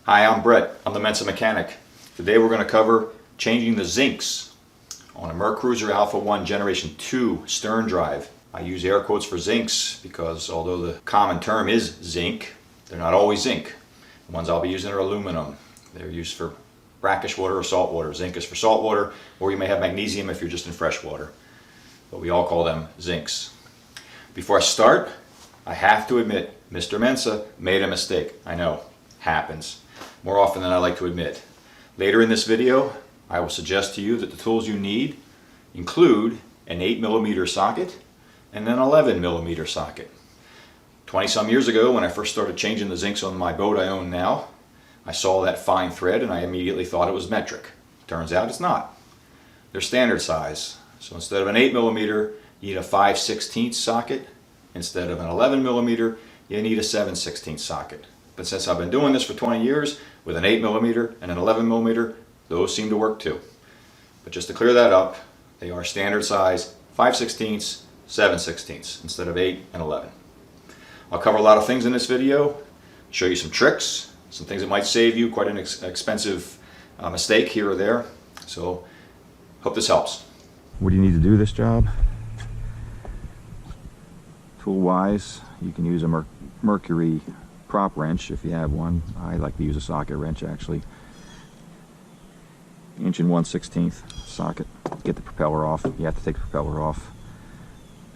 Hi, I'm Brett. I'm the Mensa mechanic. Today we're going to cover changing the zincs on a Mercruiser Alpha 1 Generation 2 stern drive. I use air quotes for zincs because although the common term is zinc, they're not always zinc. The ones I'll be using are aluminum. They're used for brackish water or salt water. Zinc is for salt water, or you may have magnesium if you're just in fresh water. But we all call them zincs. Before I start, I have to admit, Mr. Mensa made a mistake. I know, happens. More often than I like to admit. Later in this video, I will suggest to you that the tools you need include an 8mm socket and an 11mm socket. 20 some years ago, when I first started changing the zincs on my boat I own now, I saw that fine thread and I immediately thought it was metric. Turns out it's not. They're standard size. So instead of an 8mm, you need a 5/16 socket. Instead of an 11mm, you need a 7/16 socket. But since I've been doing this for 20 years, with an 8mm and an 11mm, those seem to work too. But just to clear that up, they are standard size 5/16, 7/16 instead of 8 and 11. I'll cover a lot of things in this video, show you some tricks, some things that might save you quite an expensive mistake here or there. So, hope this helps. What do you need to do this job? Tool-wise, you can use a Mercury prop wrench if you have one. I like to use a socket wrench actually. 1 1/16 socket. Get the propeller off. You have to take the propeller off.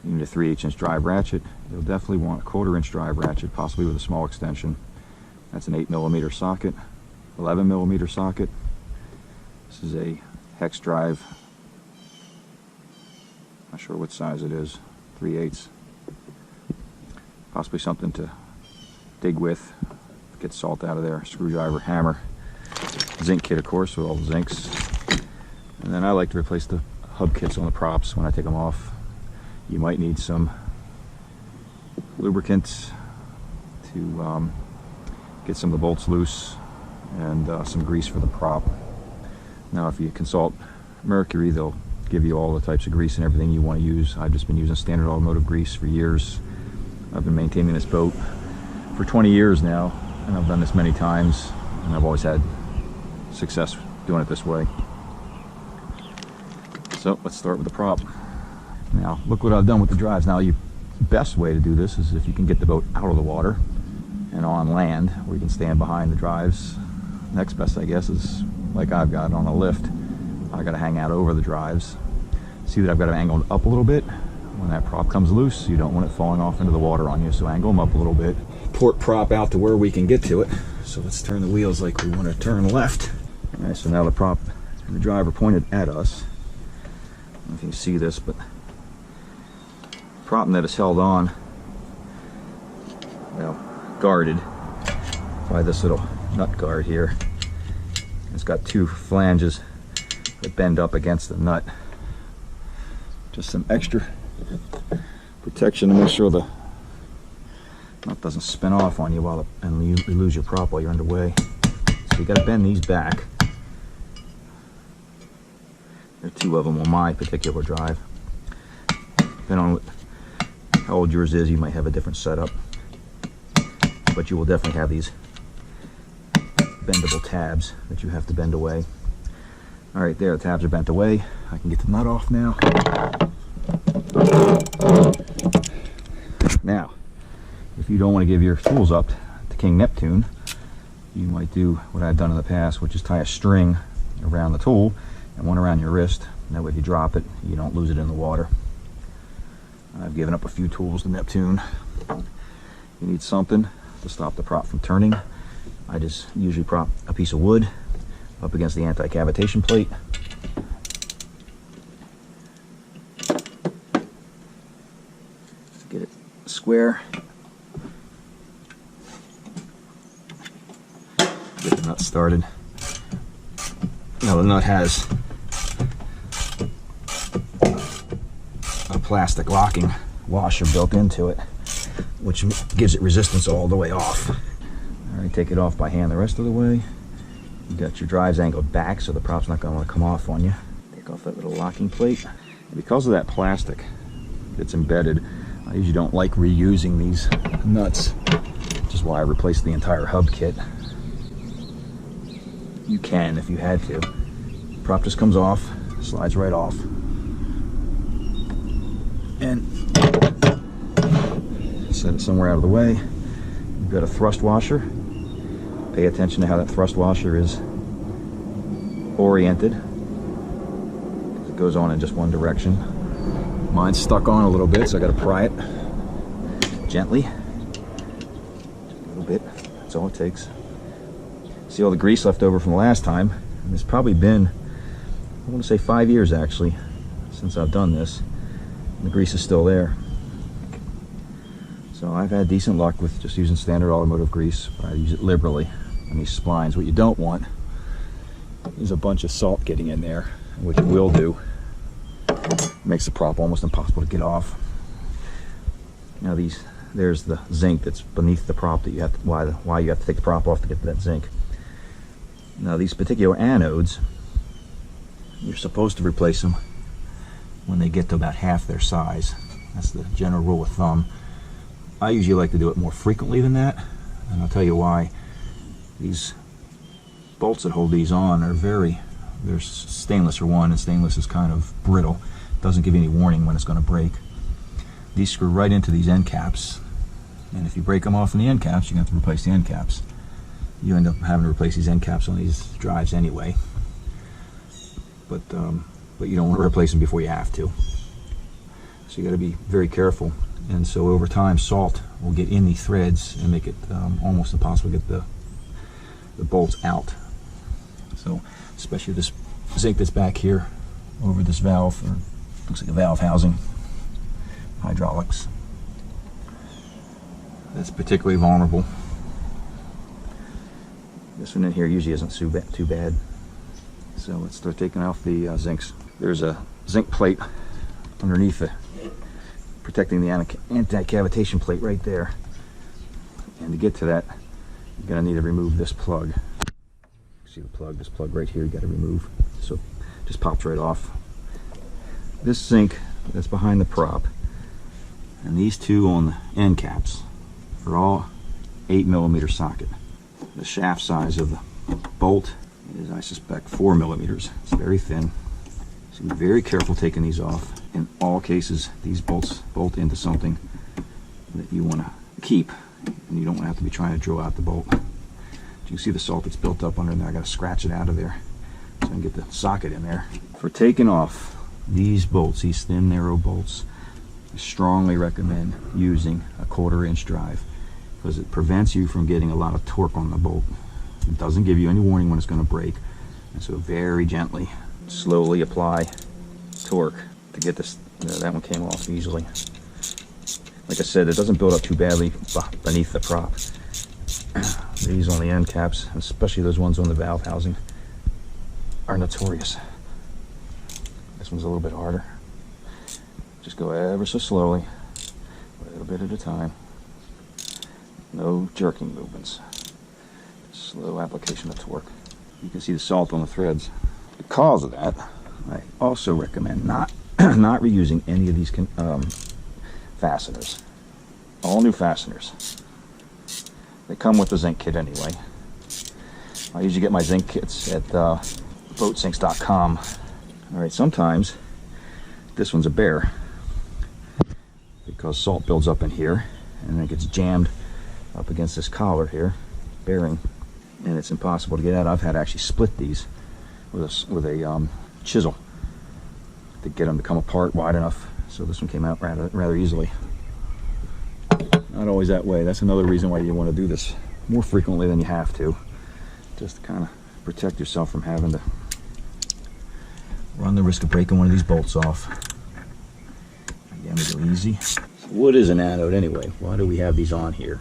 You need a 3/8" drive ratchet. You'll definitely want a 1/4" drive ratchet, possibly with a small extension. That's an 8mm socket, 11mm socket. This is a hex drive. Not sure what size it is. 3/8. Possibly something to dig with, get salt out of there. Screwdriver, hammer, zinc kit, of course, with all the zincs. And then I like to replace the hub kits on the props when I take them off. You might need some lubricant to get some of the bolts loose, and some grease for the prop. Now if you consult Mercury, they'll give you all the types of grease and everything you want to use. I've just been using standard automotive grease for years. I've been maintaining this boat for 20 years now, and I've done this many times, and I've always had success doing it this way. So let's start with the prop. Now look what I've done with the drives. Now the best way to do this is if you can get the boat out of the water and on land where you can stand behind the drives. Next best, I guess, is like I've got on a lift. I got to hang out over the drives. See that I've got them angled up a little bit. When that prop comes loose, you don't want it falling off into the water on you, so angle them up a little bit. Port prop out to where we can get to it. So let's turn the wheels like we want to turn left. Alright, so now the prop and the drive are pointed at us. I don't know if you can see this, but the prop net is held on, well, guarded by this little nut guard here. It's got two flanges that bend up against the nut. Just some extra protection to make sure the nut doesn't spin off on you and you lose your prop while you're underway. So you got to bend these back. There are two of them on my particular drive. Depending on how old yours is, you might have a different setup, but you will definitely have these bendable tabs that you have to bend away. All right, there, the tabs are bent away. I can get the nut off now. Now, if you don't want to give your tools up to King Neptune, you might do what I've done in the past, which is tie a string around the tool and one around your wrist. That way if you drop it, you don't lose it in the water. I've given up a few tools to Neptune. You need something to stop the prop from turning. I just usually prop a piece of wood up against the anti-cavitation plate. Get it square. Get the nut started. Now the nut has a plastic locking washer built into it, which gives it resistance all the way off. Alright, take it off by hand the rest of the way. You got your drives angled back so the prop's not going to want to come off on you. Take off that little locking plate. And because of that plastic that's embedded, I usually don't like reusing these nuts, which is why I replaced the entire hub kit. you can if you had to. Prop just comes off, slides right off. And set it somewhere out of the way. You've got a thrust washer. Pay attention to how that thrust washer is oriented. It goes on in just one direction. Mine's stuck on a little bit, so I got to pry it gently. Just a little bit. That's all it takes. See all the grease left over from the last time? And it's probably been, I want to say 5 years actually, since I've done this. And the grease is still there. So I've had decent luck with just using standard automotive grease, but I use it liberally on these splines. What you don't want is a bunch of salt getting in there, which it will do. It makes the prop almost impossible to get off. Now there's the zinc that's beneath the prop that you have to, why you have to take the prop off to get to that zinc. Now these particular anodes, you're supposed to replace them when they get to about half their size. That's the general rule of thumb. I usually like to do it more frequently than that, and I'll tell you why. These bolts that hold these on are they're stainless for one, and stainless is kind of brittle. It doesn't give you any warning when it's going to break. These screw right into these end caps, and if you break them off in the end caps, you're going to have to replace the end caps. You end up having to replace these end caps on these drives anyway, but you don't want to replace them before you have to. So you got to be very careful. And so over time, salt will get in the threads and make it almost impossible to get the bolts out. So especially this zinc that's back here over this valve, or looks like a valve housing, hydraulics, that's particularly vulnerable. This one in here usually isn't too bad. So let's start taking off the zincs. There's a zinc plate underneath it, protecting the anti-cavitation plate right there. And to get to that, you're going to need to remove this plug. See the plug? This plug right here you got to remove. So it just pops right off. This zinc that's behind the prop and these two on the end caps are all 8mm socket. The shaft size of the bolt is, I suspect, 4mm. It's very thin. So be very careful taking these off. In all cases, these bolts bolt into something that you want to keep, and you don't want to have to be trying to drill out the bolt. You can see the salt that's built up under there. I got to scratch it out of there so I can get the socket in there. For taking off these bolts, these thin, narrow bolts, I strongly recommend using a 1/4-inch drive, because it prevents you from getting a lot of torque on the bolt. It doesn't give you any warning when it's going to break, and so very gently, slowly apply torque to get this. That one came off easily. Like I said, it doesn't build up too badly beneath the prop. These on the end caps, especially those ones on the valve housing, are notorious. This one's a little bit harder. Just go ever so slowly, a little bit at a time. No jerking movements. Slow application of torque. You can see the salt on the threads. Because of that, I also recommend not reusing any of these fasteners. All new fasteners. They come with the zinc kit anyway. I usually get my zinc kits at boatsinks.com. Alright, sometimes this one's a bear, because salt builds up in here and then it gets jammed up against this collar here, bearing, and it's impossible to get out. I've had to actually split these with a chisel to get them to come apart wide enough, so this one came out rather easily. Not always that way. That's another reason why you want to do this more frequently than you have to, just to kind of protect yourself from having to run the risk of breaking one of these bolts off. Again, we go easy. So what is an anode anyway? Why do we have these on here?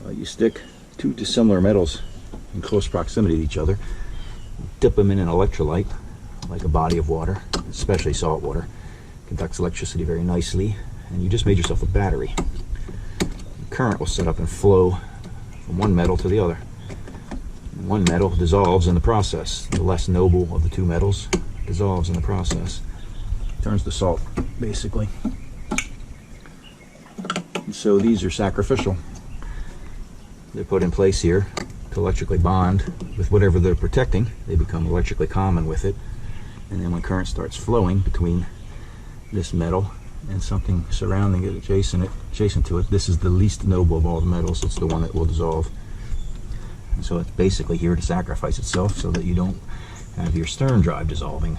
You stick two dissimilar metals in close proximity to each other, dip them in an electrolyte, like a body of water, especially salt water. Conducts electricity very nicely, and you just made yourself a battery. The current will set up and flow from one metal to the other. One metal dissolves in the process. The less noble of the two metals dissolves in the process. Turns to salt, basically. And so these are sacrificial. They're put in place here to to electrically bond with whatever they're protecting. They become electrically common with it. And then when current starts flowing between this metal and something surrounding it, adjacent to it, this is the least noble of all the metals. It's the one that will dissolve. And so it's basically here to sacrifice itself so that you don't have your stern drive dissolving.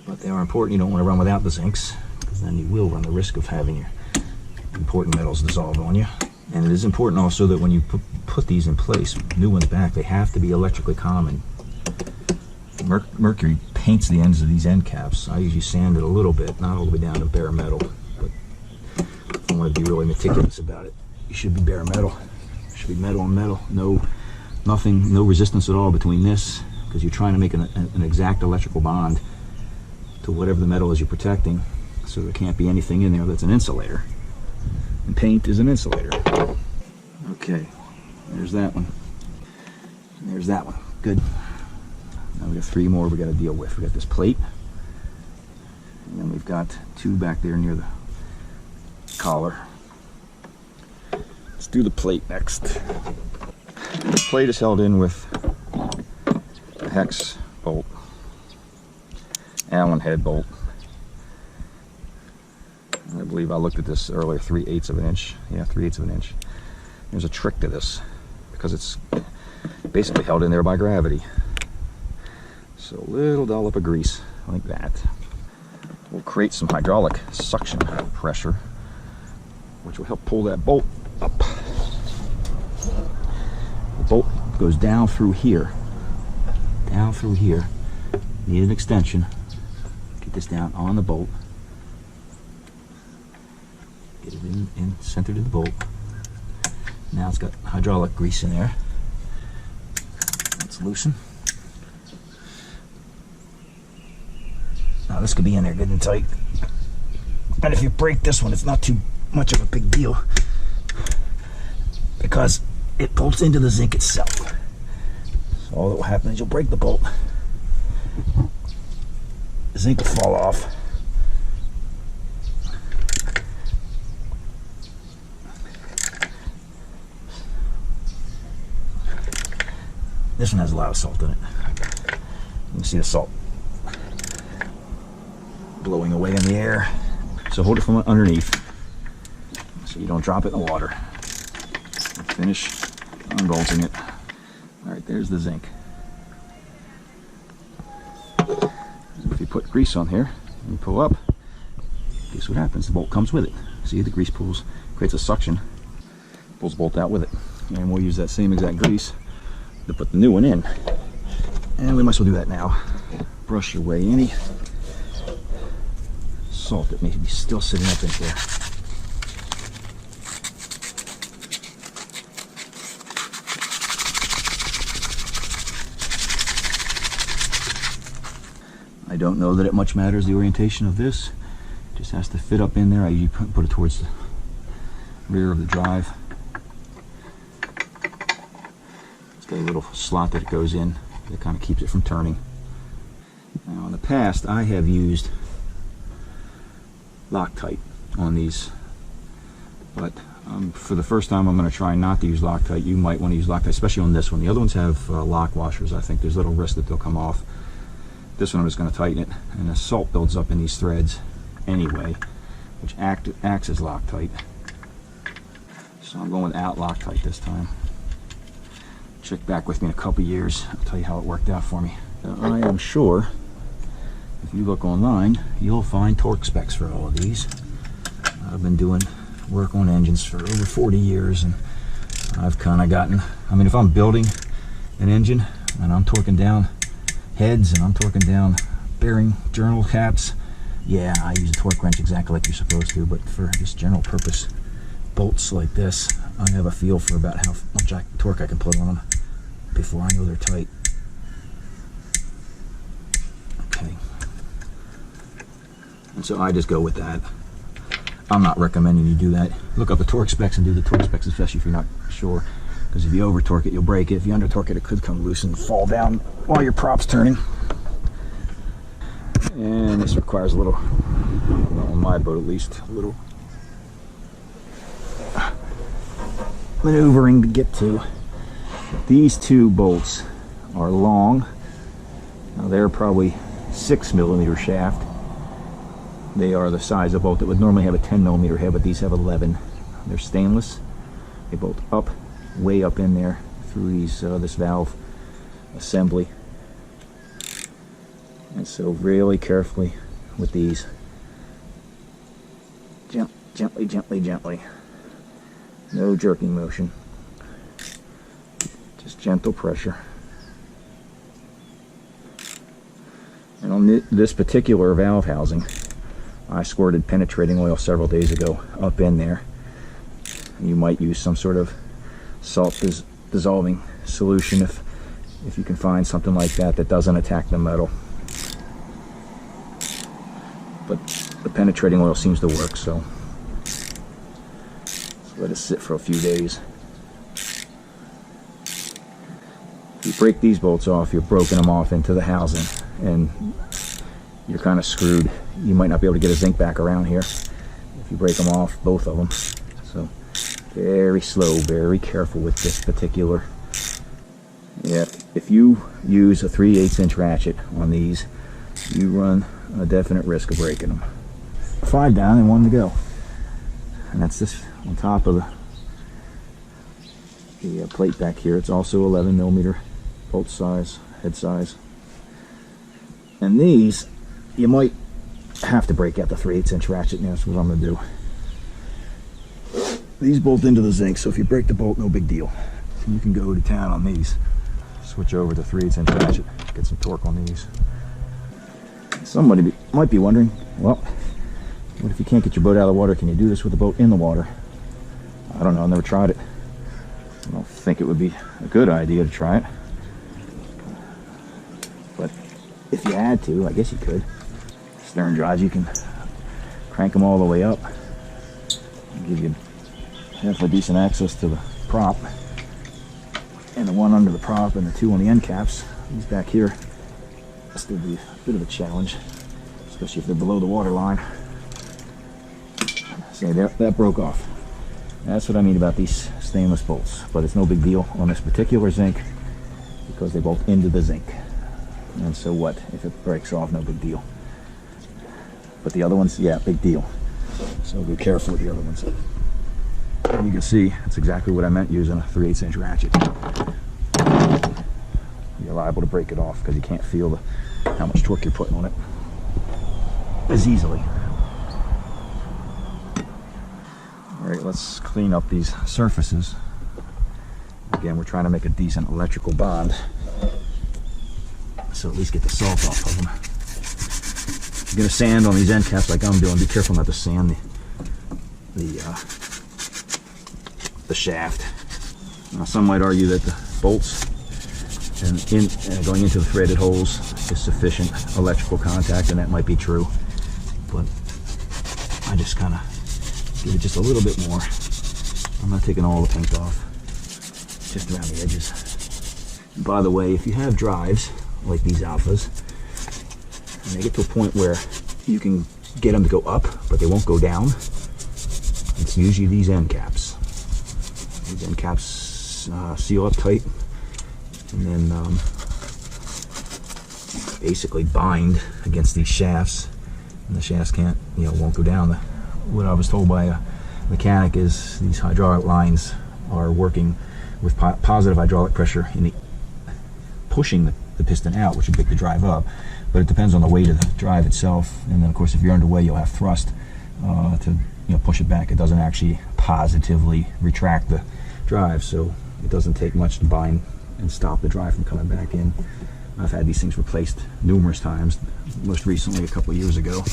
But they are important. You don't want to run without the zincs, because then you will run the risk of having your important metals dissolve on you. And it is important also that when you put these in place, new ones back, they have to be electrically common. Mercury paints the ends of these end caps. I usually sand it a little bit, not all the way down to bare metal. But if I want to be really meticulous about it, you should be bare metal. It should be metal on metal. No resistance at all between this, because you're trying to make an exact electrical bond to whatever the metal is you're protecting. So there can't be anything in there that's an insulator. And paint is an insulator. Okay, there's that one. And there's that one. Good. Now we got 3 more we got to deal with. We got this plate, and then we've got 2 back there near the collar. Let's do the plate next. The plate is held in with a hex bolt, Allen head bolt. I believe I looked at this earlier, 3/8 of an inch. Yeah, 3/8 of an inch. There's a trick to this, because it's basically held in there by gravity. So a little dollop of grease, like that, will create some hydraulic suction pressure, which will help pull that bolt up. The bolt goes down through here. Down through here. Need an extension. Get this down on the bolt. Get it in centered in the bolt. Now it's got hydraulic grease in there. Let's loosen. Now this could be in there good and tight. And if you break this one, it's not too much of a big deal, because it bolts into the zinc itself. So all that will happen is you'll break the bolt. The zinc will fall off. This one has a lot of salt in it. You can see the salt blowing away in the air. So hold it from underneath so you don't drop it in the water. Finish unbolting it. Alright, there's the zinc. If you put grease on here and you pull up, guess what happens? The bolt comes with it. See, the grease pulls, creates a suction, pulls the bolt out with it. And we'll use that same exact grease to put the new one in. And we might as well do that now. Brush away any salt that may be still sitting up in here. I don't know that it much matters the orientation of this. It just has to fit up in there. I usually put it towards the rear of the drive. It's got a little slot that it goes in that kind of keeps it from turning. Now in the past I have used Loctite on these, but for the first time I'm going to try not to use Loctite. You might want to use Loctite, especially on this one. The other ones have lock washers. I think there's little risk that they'll come off. This one I'm just going to tighten it, and the salt builds up in these threads anyway, which acts as Loctite. So I'm going without Loctite this time. Check back with me in a couple years. I'll tell you how it worked out for me. Now, I am sure if you look online, you'll find torque specs for all of these. I've been doing work on engines for over 40 years, and I've kind of gotten, I mean, if I'm building an engine and I'm torquing down heads and I'm torquing down bearing journal caps, yeah, I use a torque wrench exactly like you're supposed to, but for just general purpose bolts like this, I have a feel for about how much torque I can put on them before I know they're tight. Okay. And so I just go with that. I'm not recommending you do that. Look up the torque specs and do the torque specs, especially if you're not sure. Because if you over torque it, you'll break it. If you under torque it, it could come loose and fall down while your prop's turning. And this requires a little, well, on my boat at least, a little maneuvering to get to. These two bolts are long. Now they're probably 6mm shaft. They are the size of bolt that would normally have a 10mm head, but these have 11. They're stainless. They bolt up, way up in there through these this valve assembly. And so really carefully with these. Gently, gently, gently. No jerking motion. Just gentle pressure. And on this particular valve housing, I squirted penetrating oil several days ago up in there. You might use some sort of salt dissolving solution if you can find something like that that doesn't attack the metal. But the penetrating oil seems to work, so let it sit for a few days. If you break these bolts off, you've broken them off into the housing, and you're kind of screwed. You might not be able to get a zinc back around here if you break them off, both of them. So very slow, very careful with this particular. Yeah, if you use a 3/8 inch ratchet on these, you run a definite risk of breaking them. 5 down and 1 to go. And that's this on top of the plate back here. It's also 11mm bolt size, head size. And these, you might have to break out the 3/8 inch ratchet, and that's what I'm going to do. These bolt into the zinc, so if you break the bolt, no big deal. So you can go to town on these. Switch over to 3/8 inch ratchet, get some torque on these. Somebody might be wondering, well, what if you can't get your boat out of the water? Can you do this with the boat in the water? I don't know, I've never tried it. I don't think it would be a good idea to try it. But if you had to, I guess you could. Stern drives, you can crank them all the way up and give you halfway decent access to the prop. And the one under the prop and the two on the end caps. These back here, this will be a bit of a challenge, especially if they're below the water line. See, that broke off. That's what I mean about these stainless bolts, but it's no big deal on this particular zinc because they bolt into the zinc. And so what if it breaks off? No big deal. But the other ones, yeah, big deal. So be careful with the other ones. And you can see that's exactly what I meant using a 3/8 inch ratchet. You're liable to break it off because you can't feel how much torque you're putting on it as easily. Alright, let's clean up these surfaces. Again, we're trying to make a decent electrical bond, so at least get the salt off of them. If you're going to sand on these end caps like I'm doing, be careful not to sand the shaft. Now, some might argue that the bolts and going into the threaded holes is sufficient electrical contact, and that might be true, but I just kind of give it just a little bit more. I'm not taking all the paint off, just around the edges. And by the way, if you have drives like these Alphas and they get to a point where you can get them to go up but they won't go down, it's usually these end caps. These end caps seal up tight and then basically bind against these shafts, and the shafts won't go down. What I was told by a mechanic is these hydraulic lines are working with positive hydraulic pressure in pushing the piston out, which would pick the drive up, but it depends on the weight of the drive itself. And then of course if you're underway, you'll have thrust to push it back. It doesn't actually positively retract the drive, so it doesn't take much to bind and stop the drive from coming back in. I've had these things replaced numerous times, most recently a couple of years ago,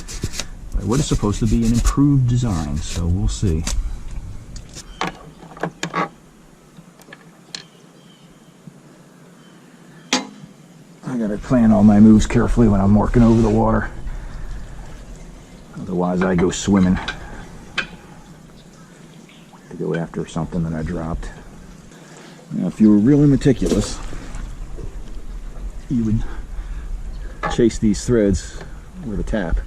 by what is supposed to be an improved design, so we'll see. I gotta plan all my moves carefully when I'm working over the water, otherwise I go swimming to go after something that I dropped. Now if you were really meticulous, you would chase these threads with a tap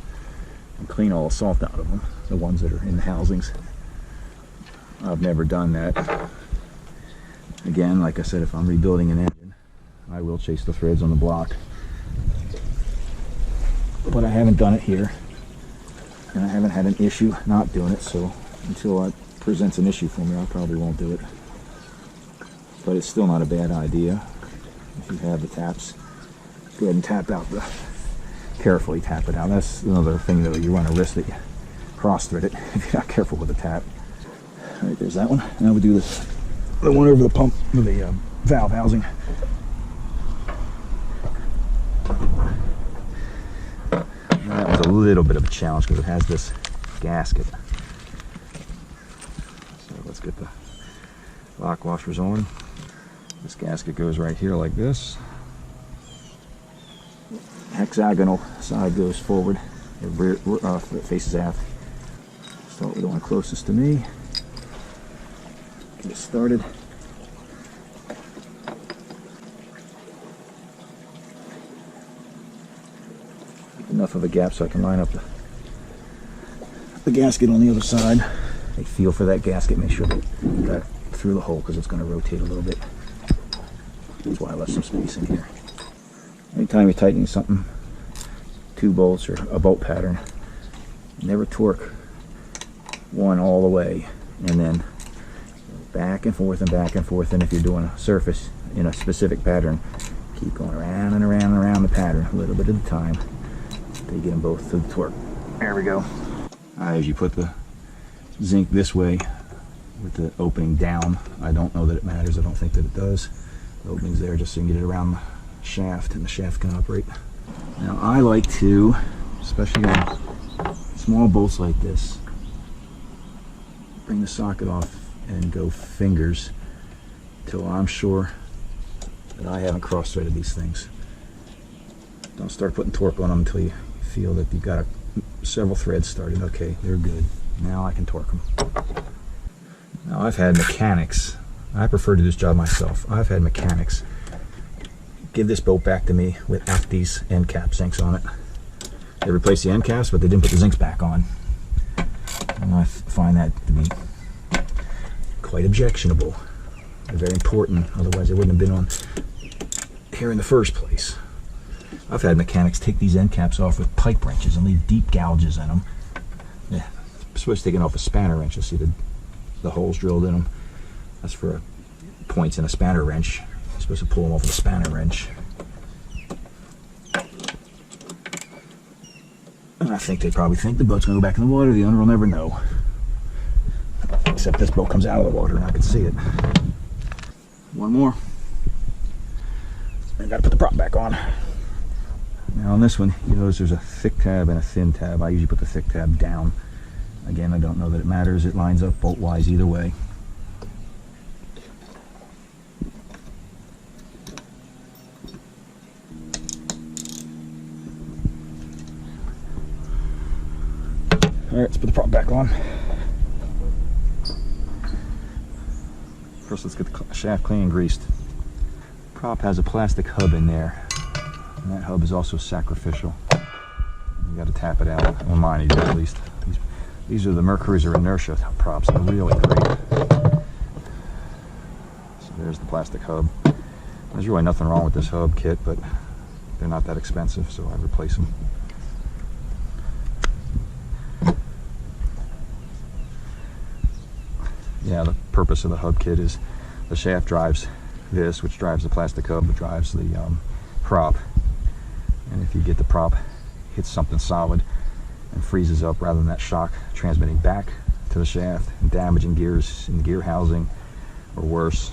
and clean all the salt out of them, the ones that are in the housings. I've never done that. Again, like I said, if I'm rebuilding an engine, I will chase the threads on the block. But I haven't done it here, and I haven't had an issue not doing it, so until it presents an issue for me, I probably won't do it. But it's still not a bad idea. If you have the taps, go ahead and tap out the, carefully tap it out. That's another thing though, you run a risk that you cross-thread it if you're not careful with the tap. All right, there's that one. Now we do the one over the pump, with the valve housing. That was a little bit of a challenge because it has this gasket. So let's get the lock washers on. This gasket goes right here like this. Hexagonal side goes forward. The rear faces aft. Start with the one closest to me. Get it started. Enough of a gap so I can line up the gasket on the other side. I feel for that gasket, make sure that you got it through the hole because it's going to rotate a little bit. That's why I left some space in here. Anytime you're tightening something, 2 bolts or a bolt pattern, never torque one all the way and then back and forth and back and forth. And if you're doing a surface in a specific pattern, keep going around and around and around the pattern a little bit at a time. They get them both to the torque. There we go. As you put the zinc this way with the opening down, I don't know that it matters. I don't think that it does. The opening's there just so you can get it around the shaft and the shaft can operate. Now I like to, especially on small bolts like this, bring the socket off and go fingers till I'm sure that I haven't cross-threaded these things. Don't start putting torque on them until you feel that you've got several threads started. Okay, they're good. Now I can torque them. Now I've had mechanics, I prefer to do this job myself, I've had mechanics give this boat back to me without these end cap zincs on it. They replaced the end caps, but they didn't put the zincs back on. And I find that to be quite objectionable. They're very important, otherwise they wouldn't have been on here in the first place. I've had mechanics take these end caps off with pipe wrenches and leave deep gouges in them. Yeah, I'm supposed to take it off a spanner wrench. You see the holes drilled in them. That's for points in a spanner wrench. You're supposed to pull them off with a spanner wrench. And I think they probably think the boat's going to go back in the water. The owner will never know. Except this boat comes out of the water and I can see it. One more. I got to put the prop back on. Now on this one, you notice there's a thick tab and a thin tab. I usually put the thick tab down. Again, I don't know that it matters. It lines up bolt-wise either way. All right, let's put the prop back on. First, let's get the shaft clean and greased. The prop has a plastic hub in there. And that hub is also sacrificial. You got to tap it out. On mine, you do at least. These are the Mercruiser inertia props. They're really great. So there's the plastic hub. There's really nothing wrong with this hub kit, but they're not that expensive, so I replace them. Yeah, the purpose of the hub kit is the shaft drives this, which drives the plastic hub, that drives the prop. And if you get the prop hits something solid and freezes up, rather than that shock transmitting back to the shaft and damaging gears in the gear housing, or worse,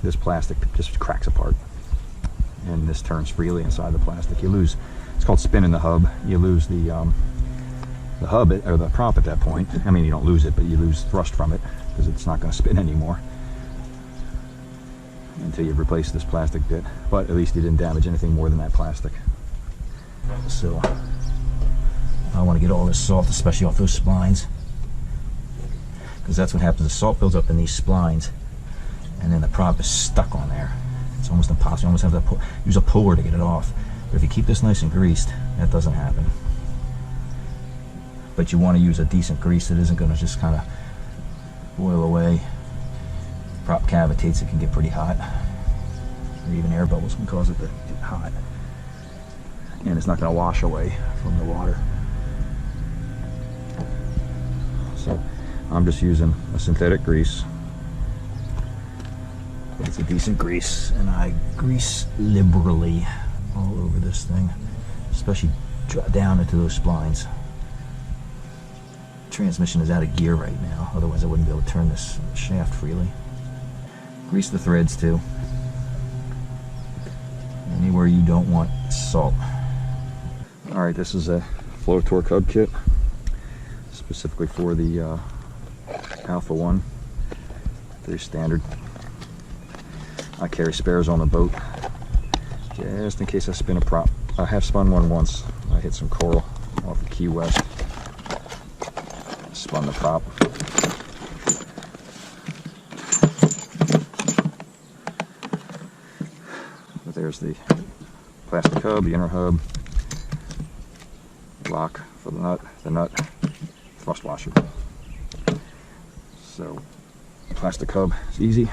this plastic just cracks apart and this turns freely inside the plastic. You lose, it's called spin in the hub. You lose the hub or the prop at that point. I mean, you don't lose it, but you lose thrust from it because it's not going to spin anymore until you replace this plastic bit. But at least you didn't damage anything more than that plastic. So I want to get all this salt, especially off those splines, because that's what happens. The salt builds up in these splines and then the prop is stuck on there. It's almost impossible. You almost have to use a puller to get it off. But if you keep this nice and greased, that doesn't happen. But you want to use a decent grease that isn't going to just kind of boil away. prop cavitates, it can get pretty hot. Or even air bubbles can cause it to get hot. And it's not going to wash away from the water. So I'm just using a synthetic grease. But it's a decent grease, and I grease liberally all over this thing, especially down into those splines. Transmission is out of gear right now, otherwise I wouldn't be able to turn this shaft freely. Grease the threads too. Anywhere you don't want salt. Alright, this is a flow torque hub kit, specifically for the Alpha 1. Very standard. I carry spares on the boat, just in case I spin a prop. I have spun one once. I hit some coral off of Key West. Spun the prop. But there's the plastic hub, the inner hub, lock for the nut, thrust washer. So, plastic hub is easy.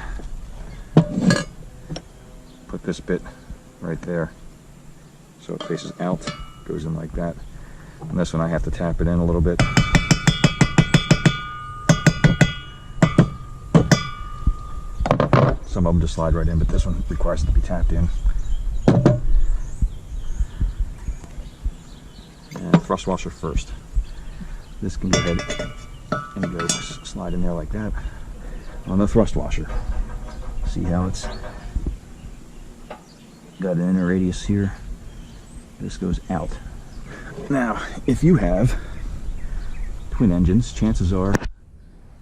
Put this bit right there so it faces out, goes in like that. And this one I have to tap it in a little bit. Some of them just slide right in, but this one requires it to be tapped in. And thrust washer first. This can go ahead and go slide in there like that on the thrust washer. See how it's got an inner radius here. This goes out. Now, if you have twin engines, chances are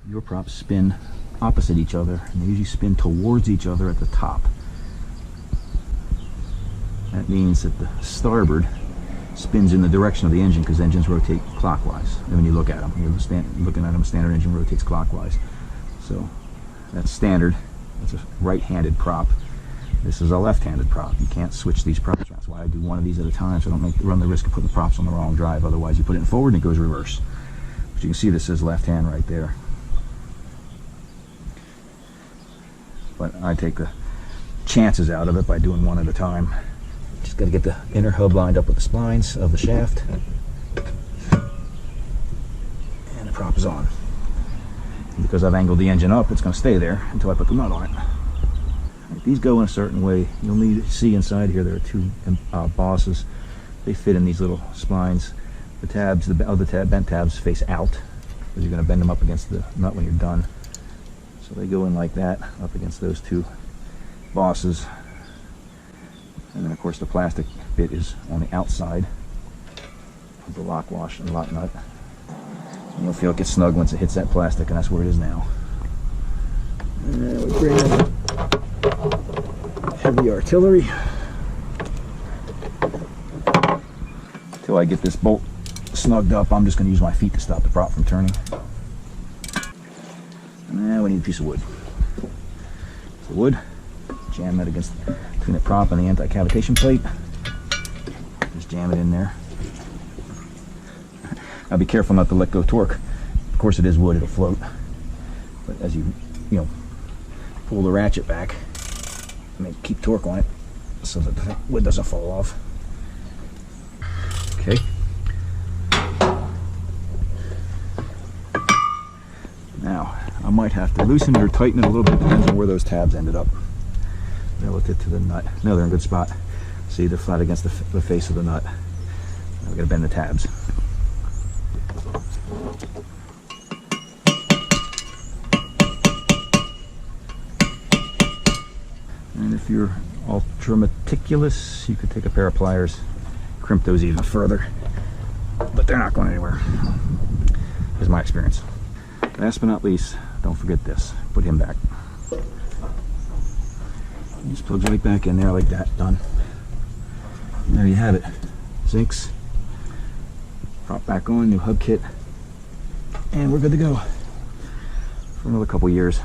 your props spin opposite each other, and they usually spin towards each other at the top. That means that the starboard spins in the direction of the engine, because engines rotate clockwise. And when you look at them, you're looking at them, a standard engine rotates clockwise. So that's standard. That's a right-handed prop. This is a left-handed prop. You can't switch these props around. That's why I do one of these at a time, so I don't run the risk of putting the props on the wrong drive. Otherwise, you put it in forward and it goes reverse. But you can see this says left hand right there. But I take the chances out of it by doing one at a time. Just got to get the inner hub lined up with the splines of the shaft. And the prop is on. And because I've angled the engine up, it's going to stay there until I put the nut on it. If these go in a certain way, you'll need to see inside here there are two bosses. They fit in these little splines. The tabs, the other bent tabs face out, because you're going to bend them up against the nut when you're done. So they go in like that, up against those two bosses. And then of course the plastic bit is on the outside of the lock wash and lock nut. And you'll feel it gets snug once it hits that plastic, and that's where it is now. And we bring in heavy artillery until I get this bolt snugged up. I'm just going to use my feet to stop the prop from turning. And now we need a piece of wood. The wood, jam that against between the prop and the anti-cavitation plate. Just jam it in there. Now be careful not to let go torque. Of course it is wood, it'll float. But as you pull the ratchet back, keep torque on it so that the wood doesn't fall off. Okay. Now, I might have to loosen it or tighten it a little bit, depends on where those tabs ended up relative to the nut. No, they're in a good spot. See, they're flat against the face of the nut. Now we're going to bend the tabs. And if you're ultra meticulous, you could take a pair of pliers, crimp those even further, but they're not going anywhere, is my experience. Last but not least, don't forget this. Put him back. Just plugs right back in there like that. Done. And there you have it. Zincs. Prop back on, new hub kit, and we're good to go for another couple years.